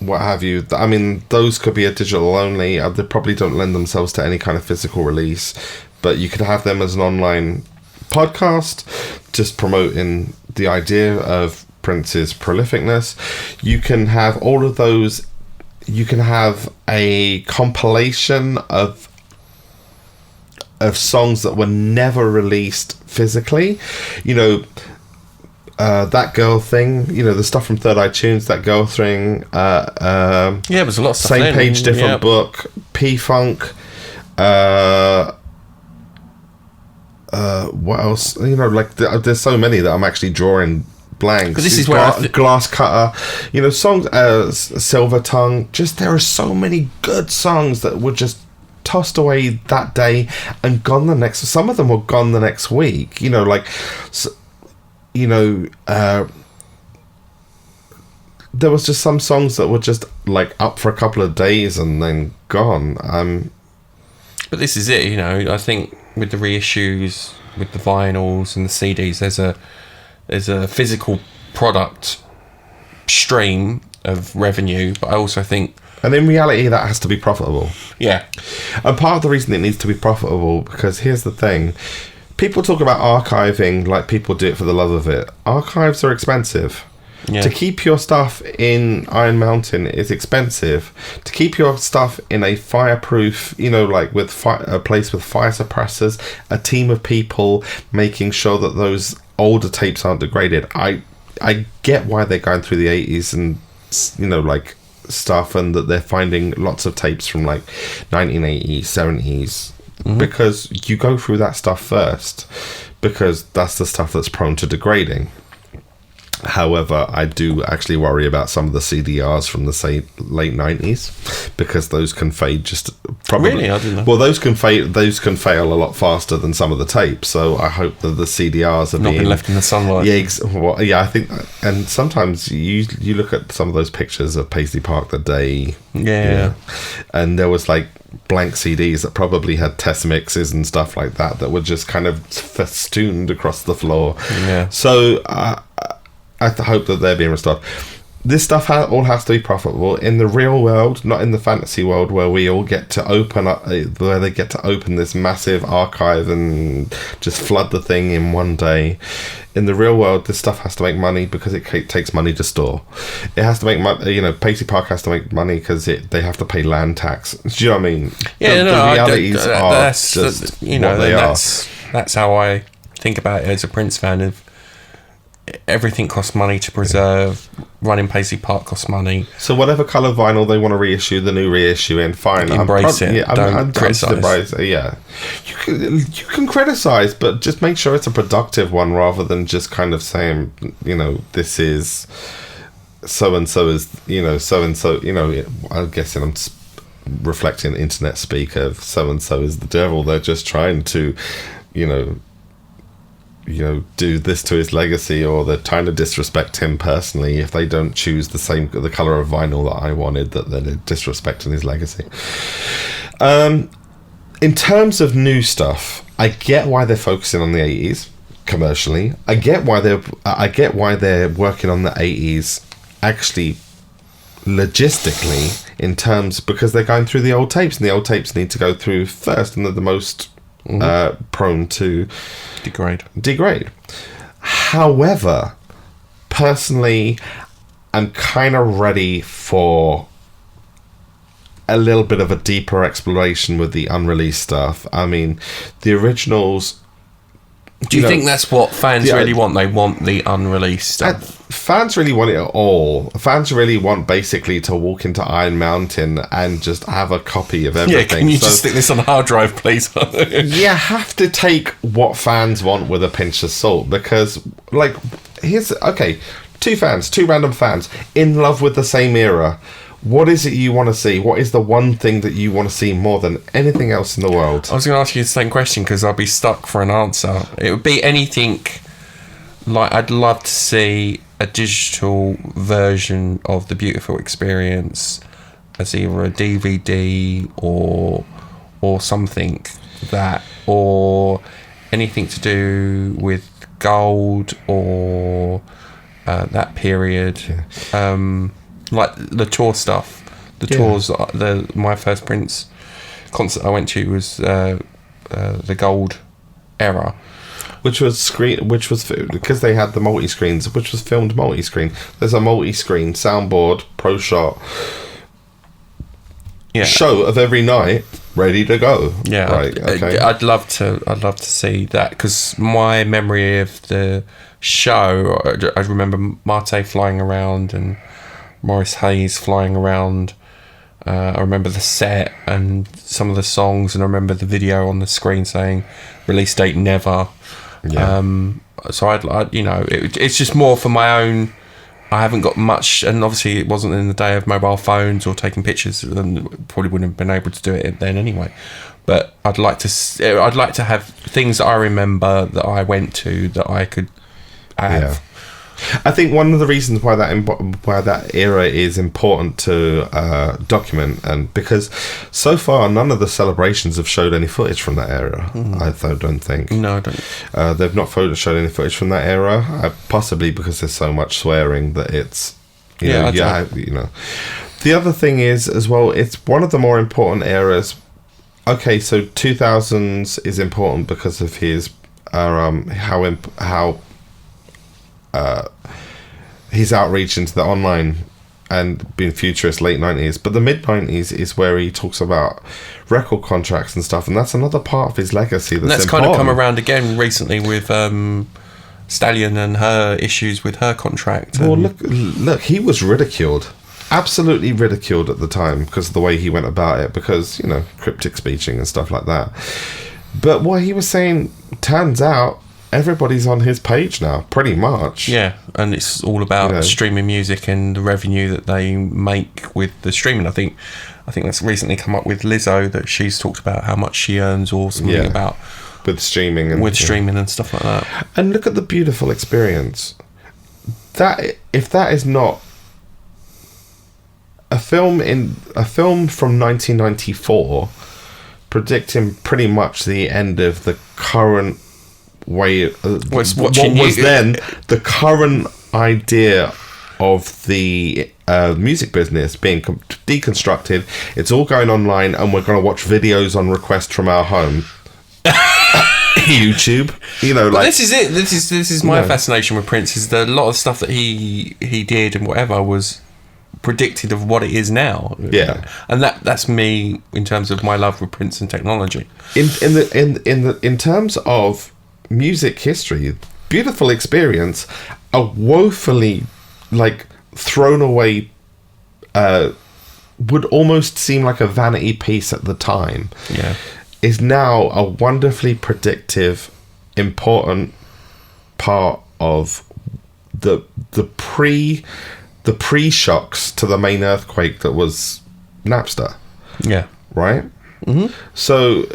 what have you. I mean, those could be a digital only. They probably don't lend themselves to any kind of physical release, but you could have them as an online podcast, just promoting the idea of Prince's prolificness. You can have all of those. You can have a compilation of songs that were never released physically. You know, That Girl Thing, you know, the stuff from Third Eye Tunes, That Girl Thing. Yeah, there was a lot of stuff. Same page, different book. P-Funk. What else? You know, like there's so many that I'm actually drawing blanks. But this is where Glass Cutter, you know, songs, Silver Tongue. Just there are so many good songs that were just tossed away that day and gone the next. Some of them were gone the next week. You know, like, you know, there was just some songs that were just like up for a couple of days and then gone. But this is it, you know. I think with the reissues, with the vinyls and the CDs, there's a physical product stream of revenue, but I also think, and in reality, that has to be profitable. Yeah. And part of the reason it needs to be profitable, because here's the thing: people talk about archiving like people do it for the love of it. Archives are expensive. Yeah. To keep your stuff in Iron Mountain is expensive. To keep your stuff in a fireproof, you know, like with a place with fire suppressors, a team of people making sure that those older tapes aren't degraded. I get why they're going through the 80s and, you know, like stuff, and that they're finding lots of tapes from like 1980s, 70s, because you go through that stuff first, because that's the stuff that's prone to degrading. However, I do actually worry about some of the CDRs from the late 90s, because those can fade just probably. Really? I didn't know. Well, those can fade. Those can fail a lot faster than some of the tapes. So I hope that the CDRs are not been left in the sunlight. Yeah, I think. And sometimes you look at some of those pictures of Paisley Park the day. Yeah. And there was like blank CDs that probably had test mixes and stuff like that were just kind of festooned across the floor. Yeah. So I hope that they're being restored. This stuff all has to be profitable in the real world, not in the fantasy world where we all get to open up, where they get to open this massive archive and just flood the thing in one day. In the real world, this stuff has to make money because it takes money to store. It has to make money. You know, Paisley Park has to make money because they have to pay land tax. Do you know what I mean? Yeah, the realities are just you know, what they are. That's how I think about it as a Prince fan. Of everything costs money to preserve. Running Paisley Park costs money. So whatever colour vinyl they want to reissue, the new reissue in, fine. Embrace it. Yeah, Don't criticise. Yeah, you can criticise, but just make sure it's a productive one rather than just kind of saying, you know, this is so and so is, you know, so and so. You know, I'm guessing I'm reflecting internet speak of so and so is the devil. They're just trying to, you know, do this to his legacy, or they're trying to disrespect him personally. If they don't choose the colour of vinyl that I wanted, that they're disrespecting his legacy. In terms of new stuff, I get why they're focusing on the 80s commercially. I get why they're working on the 80s actually logistically, in terms, because they're going through the old tapes, and the old tapes need to go through first, and they're the most prone to degrade. However, personally, I'm kind of ready for a little bit of a deeper exploration with the unreleased stuff. I mean, the originals. Do you think that's what fans really want? They want the unreleased stuff. Fans really want it all. Fans really want basically to walk into Iron Mountain and just have a copy of everything. Yeah, can you just stick this on a hard drive, please? You have to take what fans want with a pinch of salt, because, like, two random fans in love with the same era. What is it you want to see? What is the one thing that you want to see more than anything else in the world? I was going to ask you the same question because I'll be stuck for an answer. It would be anything. Like, I'd love to see a digital version of The Beautiful Experience as either a DVD or something that, or anything to do with gold or that period. Yeah. Like the tour stuff, tours. My first Prince concert I went to was the gold era. which was because they had the multi-screens, which was filmed multi-screen. There's a multi-screen soundboard, pro shot show of every night ready to go. Yeah, right. Okay. I'd love to see that, because my memory of the show, I remember Marte flying around and Maurice Hayes flying around. I remember the set and some of the songs, and I remember the video on the screen saying release date never. Yeah. So I'd it's just more for my own. I haven't got much, and obviously it wasn't in the day of mobile phones or taking pictures, and probably wouldn't have been able to do it then anyway. But I'd like to have things that I remember that I went to that I could have. Yeah. I think one of the reasons why that era is important to document, and because so far none of the celebrations have showed any footage from that era. I don't think. No, I don't. They've not showed any footage from that era, possibly because there's so much swearing that it's you know. The other thing is as well, it's one of the more important eras. Okay, so 2000s is important because of his his outreach into the online and being futurist late 90s, but the mid 90s is where he talks about record contracts and stuff, and that's another part of his legacy that's kind of come around again recently with Stallion and her issues with her contract. Well, look, he was ridiculed, absolutely ridiculed at the time because of the way he went about it, because cryptic speeching and stuff like that. But what he was saying, turns out everybody's on his page now, pretty much. Yeah, and it's all about streaming music and the revenue that they make with the streaming. I think that's recently come up with Lizzo, that she's talked about how much she earns or something about with streaming and stuff like that. And look at the beautiful experience. That if that is not a film from 1994 predicting pretty much the end of the current way what was then the current idea of the music business being deconstructed. It's all going online, and we're going to watch videos on request from our home. YouTube, but this is it. This is my fascination with Prince, is that a lot of stuff that he did and whatever was predicted of what it is now. And that's me in terms of my love for Prince and technology. In terms of music history, beautiful experience, a woefully thrown away, would almost seem like a vanity piece at the time, is now a wonderfully predictive, important part of the pre-shocks to the main earthquake that was Napster. Right? So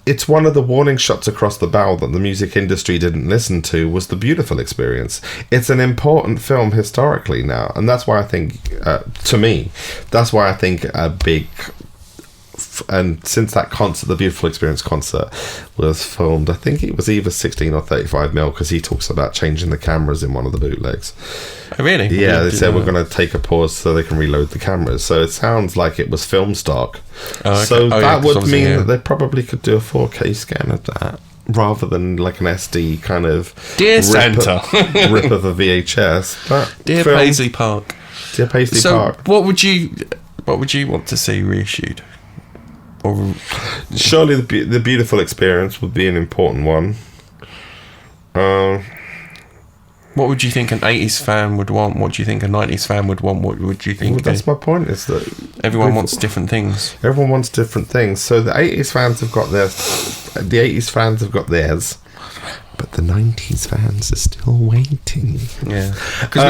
it's one of the warning shots across the bow that the music industry didn't listen to, was the beautiful experience. It's an important film historically now, and that's why I think, to me, that's why I think a big... And since that concert, the Beautiful Experience concert, was filmed, I think it was either 16 or 35mm, because he talks about changing the cameras in one of the bootlegs. Oh, really? Yeah, they said we're going to take a pause so they can reload the cameras. So it sounds like it was film stock. Oh, okay. So that would mean that they probably could do a 4K scan of that, rather than like an SD kind of Santa rip of a VHS. Dear Paisley Park. Dear Paisley Park. What would you want to see reissued? Or surely the Beautiful Experience would be an important one. What would you think an 80s fan would want? What do you think a 90s fan would want? What would you think? Well, that's my point, is that everyone wants different things. Everyone wants different things. So the 80s fans have got theirs. The 80s fans have got theirs. But the 90s fans are still waiting. Yeah. Because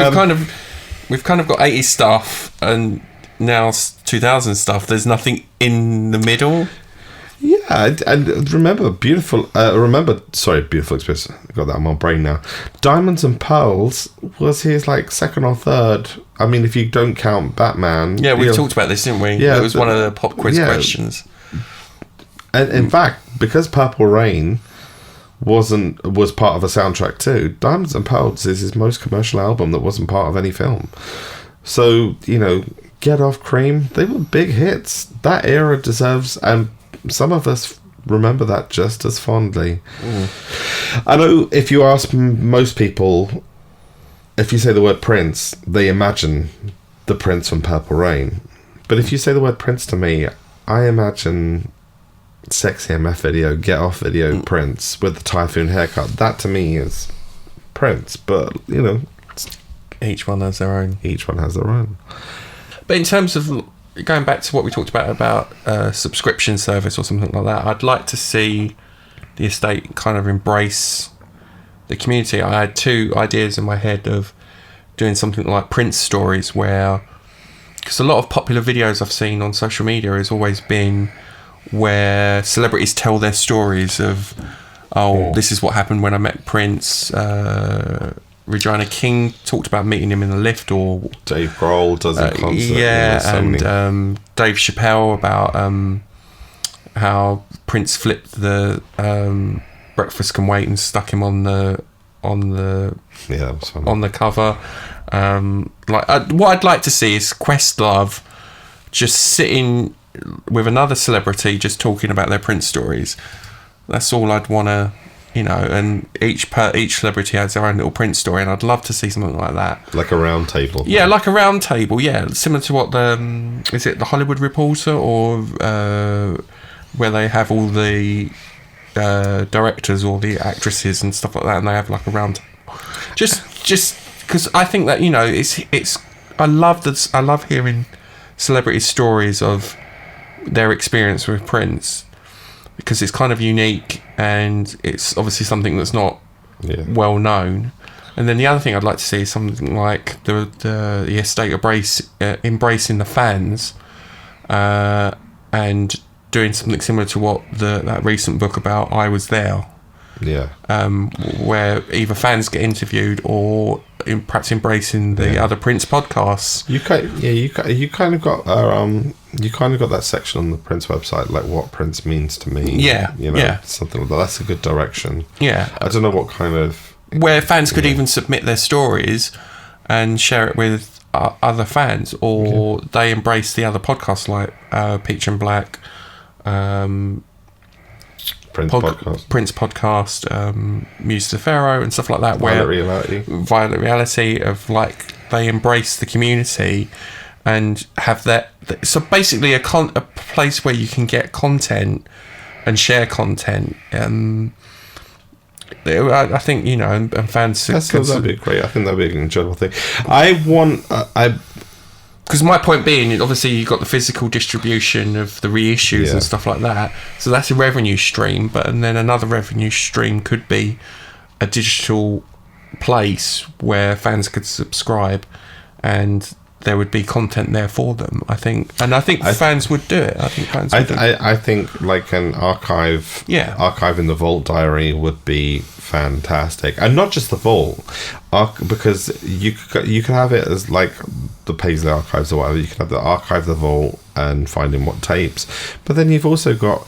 we've kind of got 80s stuff, and now 2000 stuff. There's nothing in the middle. Yeah, and remember Beautiful Experience. I got that in my brain now. Diamonds and Pearls was his second or third. I mean, if you don't count Batman. Yeah, we talked about this, didn't we? Yeah, it was one of the pop quiz questions. And in fact, because Purple Rain was part of a soundtrack too, Diamonds and Pearls is his most commercial album that wasn't part of any film. So Get Off, Cream, they were big hits. That era deserves, and some of us remember that just as fondly. I know if you ask most people, if you say the word Prince, they imagine the Prince from Purple Rain. But if you say the word Prince to me, I imagine Sexy MF Video, Get Off Video Prince with the Typhoon haircut. That to me is Prince. But, you know, each one has their own. Each one has their own. But in terms of going back to what we talked about subscription service or something like that, I'd like to see the estate kind of embrace the community. I had two ideas in my head of doing something like Prince stories, where, because a lot of popular videos I've seen on social media has always been where celebrities tell their stories of, this is what happened when I met Prince. Regina King talked about meeting him in the lift, or Dave Grohl does a concert. Dave Chappelle about how Prince flipped the Breakfast Can Wait and stuck him on the cover. What I'd like to see is Questlove just sitting with another celebrity just talking about their Prince stories. That's all I'd want to, you know, and each celebrity has their own little Prince story, and I'd love to see something like that. Like a round table. Yeah, like a round table, yeah. Similar to what is it the Hollywood Reporter, or where they have all the directors or the actresses and stuff like that, and they have like a round table. Just because I think that, you know, it's I love hearing celebrity stories of their experience with Prince, because it's kind of unique and it's obviously something that's not well known. And then the other thing I'd like to see is something like the estate embracing the fans, and doing something similar to what that recent book about I Was There. Yeah. Where either fans get interviewed or perhaps embracing the other Prince podcasts. You kind of got that section on the Prince website, like what Prince means to me. Yeah. You know, something like that. That's a good direction. Yeah. I don't know what kind of, where fans could even submit their stories and share it with other fans, or they embrace the other podcasts like Peach and Black, Prince podcast, Muse the Pharaoh and stuff like that, where Violet Reality of like they embrace the community and have that. So basically a place where you can get content and share content. I think, you know, and fans. That'd be great. I think that'd be an enjoyable thing. Because my point being, obviously you've got the physical distribution of the reissues and stuff like that, so that's a revenue stream. And then another revenue stream could be a digital place where fans could subscribe, and there would be content there for them. I think fans would do it. I think like an archive in the Vault Diary would be fantastic, and not just the Vault, because you can have it as like the Paisley Archives or whatever. You can have the archive, the Vault, and finding what tapes, but then you've also got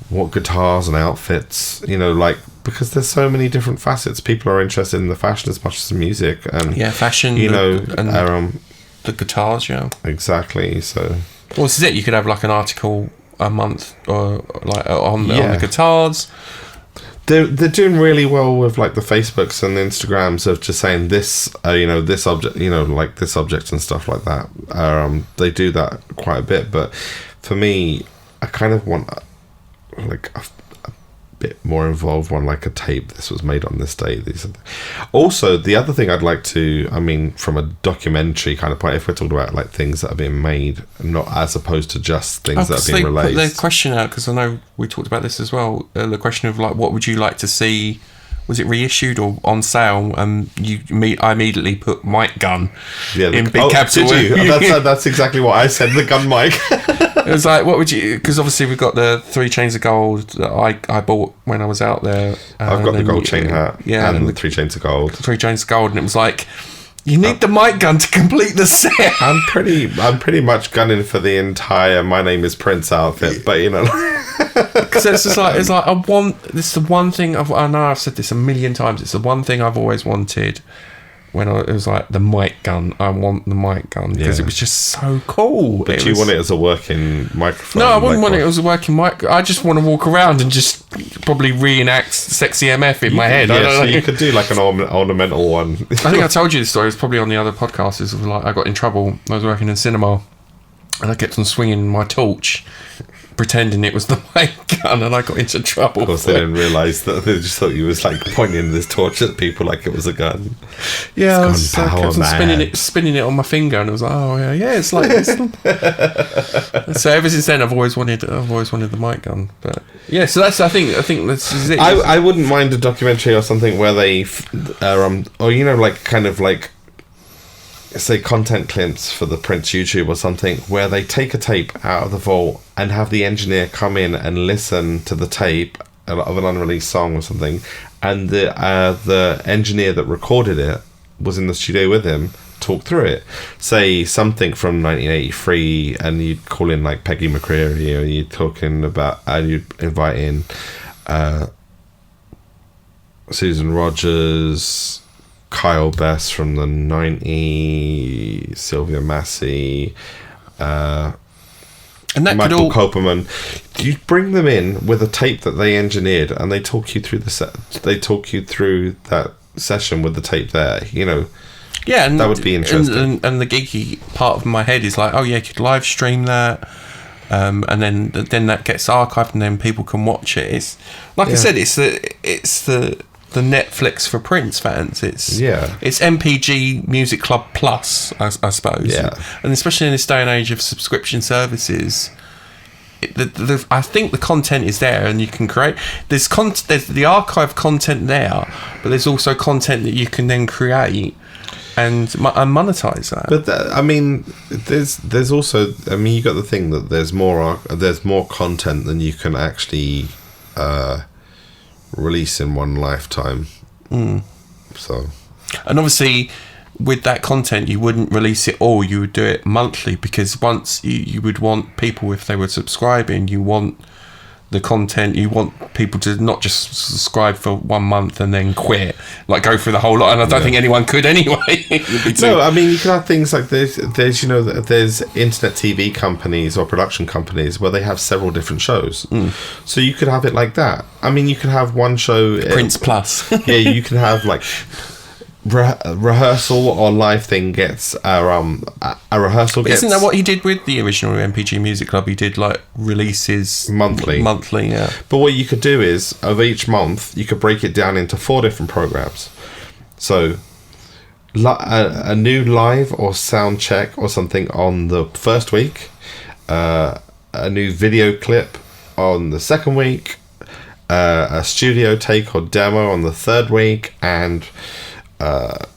what guitars and outfits, you know, like, because there's so many different facets. People are interested in the fashion as much as the music, and fashion, you know, and the guitars, exactly. So, well, this is it. You could have like an article a month, or like on the guitars. They're doing really well with like the Facebooks and the Instagrams of just saying this, this object, like this object and stuff like that. They do that quite a bit, but for me, I kind of want like a bit more involved one, like a tape. This was made on this day. Also, the other thing I'd like to, from a documentary kind of point, if we're talking about like things that are being made, not as opposed to just things that are being released. Put the question out, because I know we talked about this as well. The question of like, what would you like to see? Was it reissued or on sale? I immediately put Mike Gun in big capital. Did you? That's exactly what I said. The gun Mike. It was like, what would you? Because obviously we've got the 3 chains of gold that I bought when I was out there. I've got the gold chain hat. Yeah, and the 3 chains of gold. 3 chains of gold, and it was like, you need the Mike Gun to complete the set. I'm pretty much gunning for the entire My Name Is Prince outfit, but you know. Because it's the one thing I know I've said this a million times. It's the one thing I've always wanted when it was like the mic gun. I want the mic gun because it was just so cool. But you want it as a working microphone? No, I wouldn't want it as a working mic. I just want to walk around and just probably reenact Sexy MF in my head. Yeah, so you could do like an ornamental one. I think I told you this story. It was probably on the other podcast. It was like I got in trouble. I was working in cinema and I kept on swinging my torch, pretending it was the mic gun, and I got into trouble. Of course, they didn't realise that. They just thought you was like pointing this torch at people like it was a gun. Yeah, I kept on spinning it on my finger, and it was like, oh yeah, it's like this. So ever since then, I've always wanted the mic gun. But yeah, so that's I think this is it. I wouldn't mind a documentary or something where they, or like kind of like, say, content clips for the Prince YouTube or something, where they take a tape out of the vault and have the engineer come in and listen to the tape of an unreleased song or something, and the engineer that recorded it was in the studio with him, talk through it. Say something from 1983, and you'd call in like Peggy McCreary, or you'd talking about, and you'd invite in Susan Rogers, Kyle Best from the 90s, Sylvia Massey, and that Michael Koperman. You bring them in with a tape that they engineered, and they talk you through They talk you through that session with the tape there. Yeah, and that would be interesting. And the geeky part of my head is like, oh yeah, you could live stream that, and then that gets archived, and then people can watch it. It's like I said, it's the Netflix for Prince fans. It's MPG Music Club Plus, I suppose. Yeah, and especially in this day and age of subscription services, I think the content is there, and you can create. There's the archive content there, but there's also content that you can then create and monetize that. But there's also. You got the thing that there's more content than you can actually release in one lifetime. So, and obviously with that content you wouldn't release it all, you would do it monthly, because once you would want people, if they were subscribing, you want the content, you want people to not just subscribe for 1 month and then quit, like go through the whole lot, and I don't think anyone could anyway. No, you can have things like there's internet TV companies or production companies where they have several different shows, so you could have it like that. You can have one show, Prince Plus. Yeah, you can have like rehearsal or live thing gets a rehearsal. Isn't that what he did with the original MPG Music Club? He did like releases monthly, yeah. But what you could do is, of each month, you could break it down into 4 different programs. So a new live or sound check or something on the first week, a new video clip on the second week, a studio take or demo on the third week, and a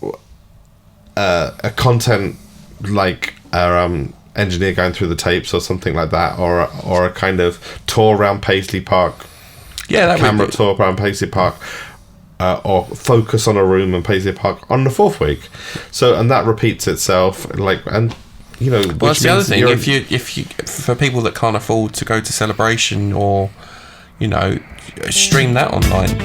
content like engineer going through the tapes or something like that, or a kind of tour around Paisley Park, camera tour around Paisley Park, or focus on a room in Paisley Park on the 4th week. So, and that repeats itself, well, that's the other thing. If you for people that can't afford to go to Celebration, or stream that online.